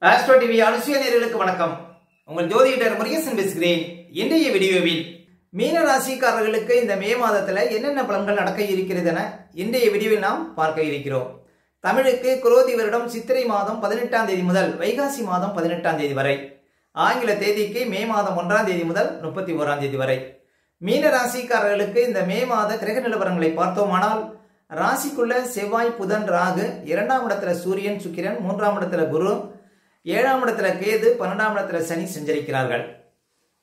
Astro TV அனுசுய நேயர்களுக்கு வணக்கம். உங்கள் ஜோதிடர் முருகேசன் பேசுகிறேன். இன்றைய வீடியோவில் மீன ராசிக்காரர்களுக்கு இந்த மே மாதத்துல என்னென்ன பலன்கள் நடக்க இருக்கிறது என இன்றைய வீடியோவில் நாம் பார்க்க இருக்கிறோம். தமிழுக்கு குரோதி வருடம் சித்திரை மாதம் 18ஆம் தேதி முதல் வைகாசி மாதம் 18ஆம் தேதி வரை, ஆங்கில தேதிக்கு மே மாதம் 1ஆம் தேதி முதல் 31ஆம் தேதி வரை. மீன ராசிக்காரர்களுக்கு இந்த மே மாத கிரக நிலவரங்களை பார்த்தோமானால், ராசிக்குள்ள செவ்வாய், புதன், ராகு, 2ஆம் இடத்துல சூரியன், சுக்கிரன், 3ஆம் இடத்துல குரு, 7ஆம் இடத்துல கேது, 12ஆம் இடத்துல சனி சஞ்சரிக்கிறார்கள்.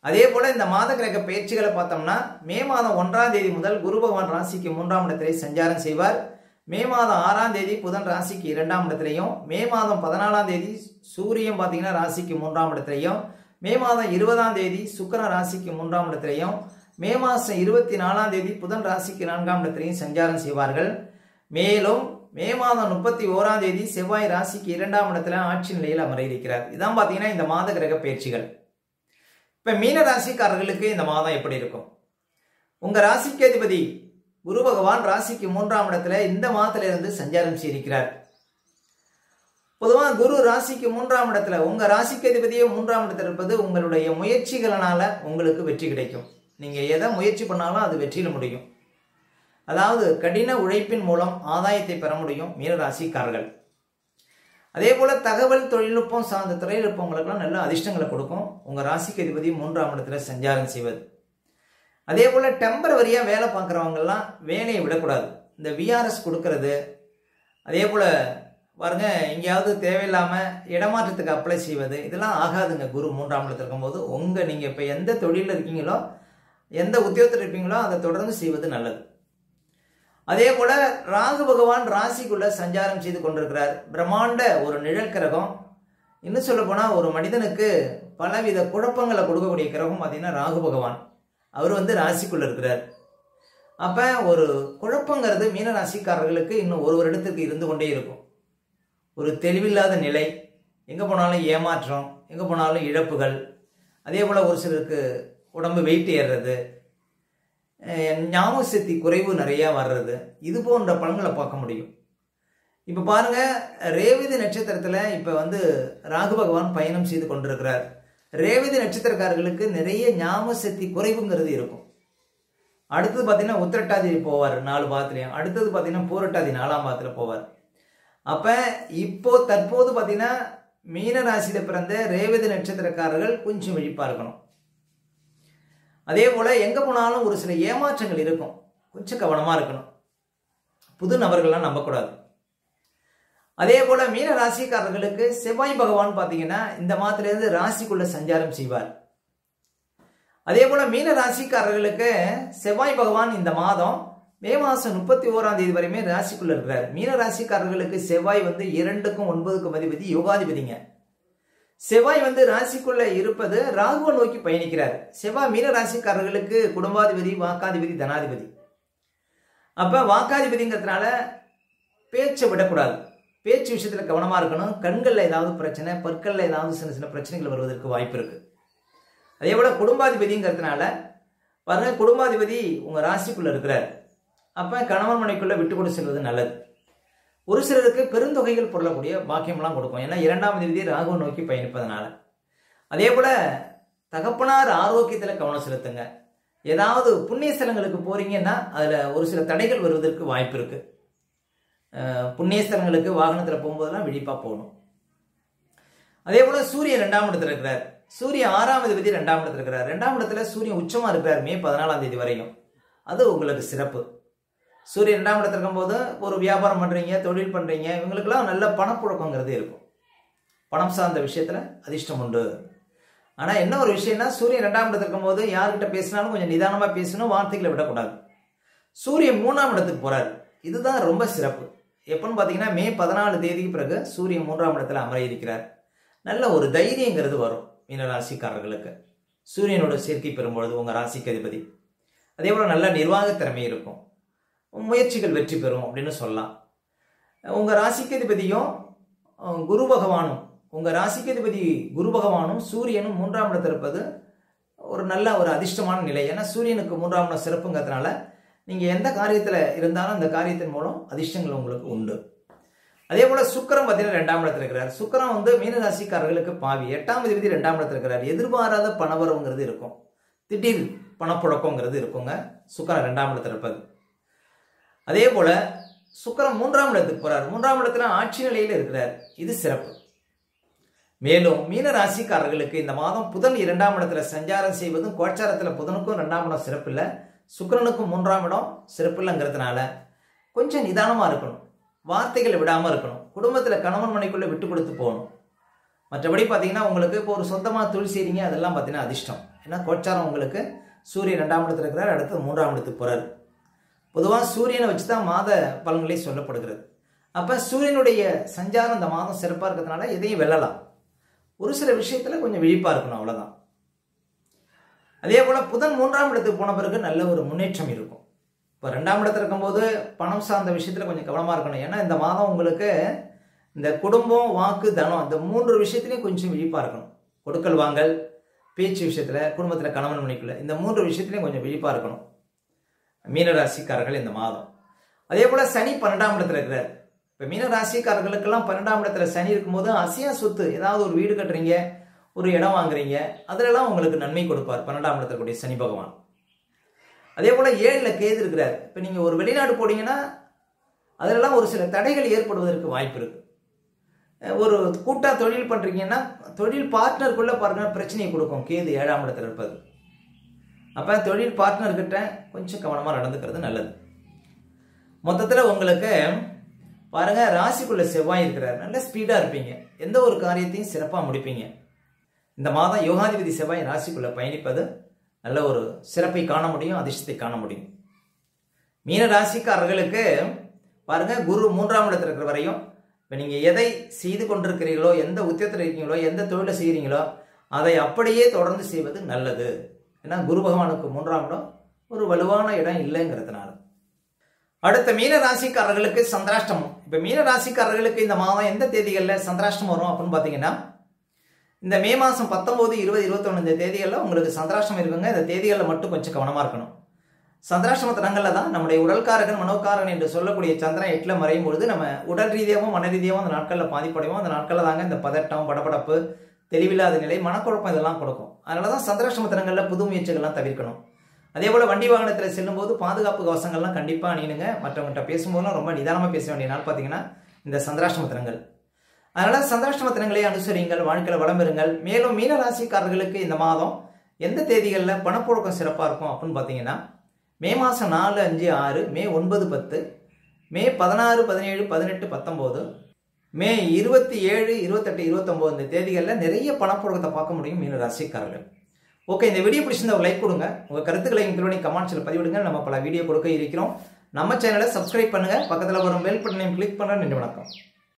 அதே போல இந்த மாத கிரக பயிற்சிகளை பார்த்தோம்னா, மே மாதம் 1ஆம் தேதி முதல் குரு பகவான் ராசிக்கு 3ஆம் இடத்திலே சஞ்சாரம் செய்வார். மே மாதம் 6ஆம் தேதி புதன் ராசிக்கு 2ஆம் இடத்திலையும், மே மாதம் 14ஆம் தேதி சூரியன் பார்த்தீங்கன்னா ராசிக்கு 3ஆம் இடத்திலையும், மே மாதம் 20ஆம் தேதி சுக்கிரன் ராசிக்கு 3ஆம் இடத்திலையும், மே மாதம் 24ஆம் தேதி புதன் ராசிக்கு 4ஆம் இடத்திலையும் சஞ்சாரம் செய்வார்கள். மேலும் மே மாதம் 31ஆம் தேதி செவ்வாய் ராசிக்கு 2ஆம் இடத்துல ஆட்சி நிலையில் அமர இருக்கிறார். இதான் பார்த்தீங்கன்னா இந்த மாத கிரக பயிற்சிகள். இப்ப மீன ராசிக்காரர்களுக்கு இந்த மாதம் எப்படி இருக்கும்? உங்க ராசிக்கு அதிபதி குரு பகவான் ராசிக்கு 3ஆம் இடத்துல இந்த மாதத்துல இருந்து சஞ்சாரம் செய்திருக்கிறார். பொதுவாக குரு ராசிக்கு 3ஆம் இடத்துல, உங்க ராசிக்கு அதிபதியே 3ஆம் இடத்துல இருப்பது உங்களுடைய முயற்சிகளால உங்களுக்கு வெற்றி கிடைக்கும். நீங்க எதை முயற்சி பண்ணாலும் அது வெற்றியில முடியும். அதாவது கடின உழைப்பின் மூலம் ஆதாயத்தை பெற முடியும் மீனராசிக்காரர்கள். அதே போல தகவல் தொழில்நுட்பம் சார்ந்த துறையில் இருப்பவங்களுக்கெல்லாம் நல்ல அதிர்ஷ்டங்களை கொடுக்கும் உங்க ராசிக்கு அதிபதி 3ஆம் இடத்துல சஞ்சாரம் செய்வது. அதே போல டெம்பரவரியா வேலை பார்க்குறவங்க எல்லாம் வேலையை விடக்கூடாது. இந்த விஆர்எஸ் கொடுக்கறது, அதே போல பாருங்க எங்கேயாவது தேவையில்லாம இடமாற்றத்துக்கு அப்ளை செய்வது, இதெல்லாம் ஆகாதுங்க. குரு 3ஆம் இடத்துல இருக்கும்போது நீங்க இப்ப எந்த தொழிலில் இருக்கீங்களோ, எந்த உத்தியோகத்தில் இருப்பீங்களோ அதை தொடர்ந்து செய்வது நல்லது. அதே போல ராகு பகவான் ராசிக்குள்ள சஞ்சாரம் செய்து கொண்டிருக்கிறார். பிரம்மாண்ட ஒரு நிழல் கிரகம். இன்னும் சொல்ல போனா ஒரு மனிதனுக்கு பலவித குழப்பங்களை கொடுக்கக்கூடிய கிரகம் பார்த்தீங்கன்னா ராகு பகவான். அவர் ராசிக்குள்ள இருக்கிறார். அப்ப ஒரு குழப்பங்கிறது மீன ராசிக்காரர்களுக்கு இன்னும் ஒரு வருடத்துக்கு இருந்து கொண்டே இருக்கும். ஒரு தெளிவில்லாத நிலை, எங்க போனாலும் ஏமாற்றம், எங்க போனாலும் இழப்புகள், அதே போல ஒரு சிலருக்கு உடம்பு வெயிட் ஏறுறது, ஞாபக சக்தி குறைவு நிறைய வர்றது, இது போன்ற பலன்களை பார்க்க முடியும். இப்ப பாருங்க, ரேவதி நட்சத்திரத்துல இப்ப ராகு பகவான் பயணம் செய்து கொண்டிருக்கிறார். ரேவதி நட்சத்திரக்காரர்களுக்கு நிறைய ஞாபக சக்தி குறைவுங்கிறது இருக்கும். அடுத்தது பாத்தீங்கன்னா உத்திரட்டாதி போவார் 4 பாதத்திலையும், அடுத்தது பாத்தீங்கன்னா பூரட்டாதி 4ஆம் பாதத்துல போவார். அப்ப இப்போ தற்போது பாத்தீங்கன்னா மீன ராசியில பிறந்த ரேவதி நட்சத்திரக்காரர்கள் கொஞ்சம் விழிப்பா இருக்கணும். அதே போல எங்க போனாலும் ஒரு சில ஏமாற்றங்கள் இருக்கும், கொஞ்சம் கவனமா இருக்கணும். புது நபர்கள்லாம் நம்பக்கூடாது. அதே போல மீன ராசிக்காரர்களுக்கு செவ்வாய் பகவான் பாத்தீங்கன்னா இந்த மாதத்துல இருந்து ராசிக்குள்ள சஞ்சாரம் செய்வார். அதே போல மீன ராசிக்காரர்களுக்கு செவ்வாய் பகவான் இந்த மாதம் மே மாசம் 31ஆம் தேதி வரையுமே ராசிக்குள்ள இருக்கிறார். மீன ராசிக்காரர்களுக்கு செவ்வாய் 2க்கும் 9க்கும் அதிபதி, யோகாதிபதிங்க. செவ்வாய் ராசிக்குள்ள இருப்பது ராகுவை நோக்கி பயணிக்கிறார். செவ்வாய் மீன ராசிக்காரர்களுக்கு குடும்பாதிபதி, வாக்காதிபதி, தனாதிபதி. அப்ப வாக்காதிபதிங்கிறதுனால பேச்சை விடக்கூடாது. பேச்சு விஷயத்துல கவனமா இருக்கணும். கண்கள்ல ஏதாவது பிரச்சனை, பற்கள்ல ஏதாவது சின்ன சின்ன பிரச்சனைகள் வருவதற்கு வாய்ப்பு இருக்கு. அதே போல குடும்பாதிபதிங்கிறதுனால பாருங்க, குடும்பாதிபதி உங்க ராசிக்குள்ள இருக்கிறார். அப்ப கணவன் மனைக்குள்ள விட்டு கொண்டு செல்வது நல்லது. ஒரு சிலருக்கு பெருந்தொகைகள் பொருளக்கூடிய பாக்கியம்லாம் கொடுக்கும், ஏன்னா 2ஆம் அதிபதி ராகுவை நோக்கி பயணிப்பதனால. அதே போல தகப்பனார் ஆரோக்கியத்துல கவனம் செலுத்துங்க. ஏதாவது புண்ணிய ஸ்தலங்களுக்கு போறீங்கன்னா அதுல ஒரு சில தடைகள் வருவதற்கு வாய்ப்பு இருக்கு. புண்ணிய ஸ்தலங்களுக்கு வாகனத்துல போகும்போதெல்லாம் விழிப்பா போகணும். அதே போல சூரியன் 2ஆம் இடத்துல இருக்கிறார். சூரியன் 6ஆம் அதிபதி 2ஆம் இடத்துல இருக்கிறார். 2ஆம் இடத்துல சூரியன் உச்சமா இருக்கிறார் மே 14ஆம் தேதி வரையும். அது உங்களுக்கு சிறப்பு. சூரியன் 2ஆம் இடத்துல இருக்கும்போது ஒரு வியாபாரம் பண்றீங்க, தொழில் பண்றீங்க, இவங்களுக்கெல்லாம் நல்ல பணப்புழக்கங்கிறது இருக்கும். பணம் சார்ந்த விஷயத்துல அதிர்ஷ்டம் உண்டு. ஆனா என்ன ஒரு விஷயம்னா, சூரியன் 2ஆம் இடத்துல இருக்கும்போது யார்கிட்ட பேசினாலும் கொஞ்சம் நிதானமா பேசணும், வார்த்தைகளை விடக்கூடாது. சூரியன் 3ஆம் இடத்துக்கு போறாரு. இதுதான் ரொம்ப சிறப்பு. எப்பன்னு பாத்தீங்கன்னா மே 14 தேதிக்கு பிறகு சூரியன் 3ஆம் இடத்துல அமர இருக்கிறார். நல்ல ஒரு தைரியங்கிறது வரும் மீன ராசிக்காரர்களுக்கு சூரியனோட சேர்க்கை பெறும்பொழுது உங்க ராசிக்கு அதிபதி. அதே போல நல்ல நிர்வாக திறமை இருக்கும், முயற்சிகள் வெற்றி பெறும் அப்படின்னு சொல்லலாம். உங்க ராசிக்கு அதிபதியும் குரு பகவானும், உங்க ராசிக்கு அதிபதி குரு பகவானும் சூரியனும் 3ஆம் இடத்துல இருப்பது ஒரு நல்ல ஒரு அதிர்ஷ்டமான நிலை. ஏன்னா சூரியனுக்கு 3ஆம் இடம் சிறப்புங்கிறதுனால நீங்க எந்த காரியத்துல இருந்தாலும் அந்த காரியத்தின் மூலம் அதிர்ஷ்டங்கள் உங்களுக்கு உண்டு. அதே போல சுக்கிரன் பார்த்தீங்கன்னா 2ஆம் இடத்துல இருக்கிறார். சுக்கிரன் வந்து மீனராசிக்காரர்களுக்கு பாவி. 8ஆம் அதிபதி 2ஆம் இடத்துல இருக்கிறார். எதிர்பாராத பணவரவுங்கிறது இருக்கும். திடீர் பணப்புழக்கங்கிறது இருக்குங்க சுக்கிரன் 2ஆம் இடத்துல இருப்பது. அதே போல சுக்கிரன் 3ஆம் இடத்துக்கு போறார். 3ஆம் இடத்துல ஆட்சி நிலையில் இருக்கிறார். இது சிறப்பு. மேலும் மீன ராசிக்காரர்களுக்கு இந்த மாதம் புதன் 2ஆம் இடத்துல சஞ்சாரம் செய்வதும் கோச்சாரத்தில் புதனுக்கும் 2ஆம் இடம் சிறப்பு இல்லை, சுக்கிரனுக்கும் 3ஆம் இடம் சிறப்பு இல்லைங்கிறதுனால கொஞ்சம் நிதானமாக இருக்கணும், வார்த்தைகளை விடாமல் இருக்கணும், குடும்பத்தில் கணவன் மனைக்குள்ளே விட்டு கொடுத்து போகணும். மற்றபடி பார்த்தீங்கன்னா உங்களுக்கு இப்போ ஒரு சொந்தமாக தொழில் செய்கிறீங்க, அதெல்லாம் பார்த்தீங்கன்னா அதிர்ஷ்டம். ஏன்னா கோச்சாரம் உங்களுக்கு சூரியன் 2ஆம் இடத்துல இருக்கிறார், அடுத்து 3ஆம் இடத்துக்கு போகிறார். பொதுவாக சூரியனை வச்சு தான் மாத பலன்களே சொல்லப்படுகிறது. அப்போ சூரியனுடைய சஞ்சாரம் இந்த மாதம் சிறப்பாக இருக்கிறதுனால எதையும் வெல்லலாம். ஒரு சில விஷயத்தில் கொஞ்சம் விழிப்பாக இருக்கணும், அவ்வளோதான். அதே போல் புதன் 3ஆம் இடத்துக்கு போன பிறகு நல்ல ஒரு முன்னேற்றம் இருக்கும். இப்போ 2ஆம் இடத்துல இருக்கும்போது பணம் சார்ந்த விஷயத்தில் கொஞ்சம் கவனமாக இருக்கணும். ஏன்னா இந்த மாதம் உங்களுக்கு இந்த குடும்பம், வாக்கு, தனம் இந்த 3 விஷயத்துலையும் கொஞ்சம் விழிப்பாக இருக்கணும். கொடுக்கல் வாங்கல், பேச்சு விஷயத்தில், குடும்பத்தில் கணவன் மனைக்குள்ள இந்த 3 விஷயத்துலையும் கொஞ்சம் விழிப்பாக இருக்கணும் மீனராசிக்காரர்கள் இந்த மாதம். அதே போல் சனி 12ஆம் இடத்துல இருக்கிறார். இப்போ மீனராசிக்காரர்களுக்கெல்லாம் 12ஆம் இடத்துல சனி இருக்கும்போது அசையா சொத்து, ஏதாவது ஒரு வீடு கட்டுறீங்க, ஒரு இடம் வாங்குறீங்க, அதிலெல்லாம் உங்களுக்கு நன்மை கொடுப்பார் 12ஆம் இடத்துல கூடிய சனி பகவான். அதே போல் 7ல் கேது இருக்கிறார். இப்போ நீங்கள் ஒரு வெளிநாடு போனீங்கன்னா அதிலெல்லாம் ஒரு சில தடைகள் ஏற்படுவதற்கு வாய்ப்பு இருக்குது. ஒரு கூட்டாக தொழில் பண்ணுறீங்கன்னா தொழில் பார்ட்னருக்குள்ளே பாருங்க பிரச்சனையை கொடுக்கும் கேது 7ஆம் இடத்துல இருப்பது. அப்போ தொழில் பார்ட்னர்கிட்ட கொஞ்சம் கவனமாக நடந்துக்கிறது நல்லது. மொத்தத்தில் உங்களுக்கு பாருங்க ராசிக்குள்ள செவ்வாய் இருக்கிறார். நல்ல ஸ்பீடாக இருப்பீங்க, எந்த ஒரு காரியத்தையும் சிறப்பாக முடிப்பீங்க. இந்த மாதம் யோகாதிபதி செவ்வாய் ராசிக்குள்ள பயணிப்பது நல்ல ஒரு சிறப்பை காண முடியும், அதிர்ஷ்டத்தை காண முடியும். மீன ராசிக்காரர்களுக்கு பாருங்க குரு 3ஆம் இடத்துல இருக்கிற வரையும் இப்போ நீங்கள் எதை செய்து கொண்டிருக்கிறீர்களோ, எந்த உத்தியத்தில் இருக்கீங்களோ, எந்த தொழிலை செய்கிறீங்களோ அதை அப்படியே தொடர்ந்து செய்வது நல்லது. ஏன்னா குரு பகவானுக்கு 3ஆம் இடம் ஒரு வலுவான இடம் இல்லைங்கிறதுனால. அடுத்த மீன ராசிக்காரர்களுக்கு சந்திராஷ்டமம். இப்போ மீன ராசிக்காரர்களுக்கு இந்த மாதம் எந்த தேதிகளில் சந்திராஷ்டமம் வரும் அப்படின்னு பார்த்தீங்கன்னா இந்த மே மாதம் 19, 20, 21 இந்த தேதிகளில் உங்களுக்கு சந்திராஷ்டமம் இருக்குங்க. இந்த தேதிகளில் மட்டும் கொஞ்சம் கவனமாக இருக்கணும். சந்திராஷ்டம தினங்களில் தான் நம்முடைய உடல்காரகன் மனோகாரகன் என்று சொல்லக்கூடிய சந்திரன் 8ல் மறையும் பொழுது நம்ம உடல் ரீதியாகவும் மன ரீதியாகவும் அந்த நாட்களில் பாதிப்படைவோம். அந்த நாட்களில் தாங்க இந்த பதட்டம், படபடப்பு, தெளிவில்லாத நிலை, மனக்குழப்பம் இதெல்லாம் கொடுக்கும். அதனால தான் சந்திராஷ்டம தினங்களில் புது முயற்சிகள்லாம் தவிர்க்கணும். அதே போல் வண்டி வாகனத்தில் செல்லும்போது பாதுகாப்பு கவசங்கள்லாம் கண்டிப்பாக அணியணுங்க. மற்றவங்கள்ட்ட பேசும்போதுலாம் ரொம்ப நிதானமாக பேச வேண்டிய நாள் பார்த்தீங்கன்னா இந்த சந்திராஷ்டம தினங்கள். அதனால் சந்திராஷ்டம தினங்களை அனுசரிங்கள், வாழ்க்கையில் வளம் பெறுங்கள். மேலும் மீன ராசிக்காரர்களுக்கு இந்த மாதம் எந்த தேதிகளில் பணப்புழக்கம் சிறப்பாக இருக்கும் அப்படின்னு பார்த்தீங்கன்னா மே மாதம் 4, 5, 6, மே 9, 10, மே 16, 17, 18, 19, மே 27, 28, 29 இந்த தேதிகளில் நிறைய பணப்புழக்கத்தை பார்க்க முடியும் மீன ராசிக்காரர்கள். ஓகே, இந்த வீடியோ பிடிச்சிருந்தா ஒரு லைக் கொடுங்க. உங்கள் கருத்துக்களை எங்களுடைய கமெண்ட்ஸில் பதிவிடுங்க. நம்ம பல வீடியோ கொடுக்க இருக்கிறோம். நம்ம சேனலை சப்ஸ்கிரைப் பண்ணுங்கள், பக்கத்தில் வரும் பெல் பட்டனையும் கிளிக் பண்ணுறேன். நன்றி, வணக்கம்.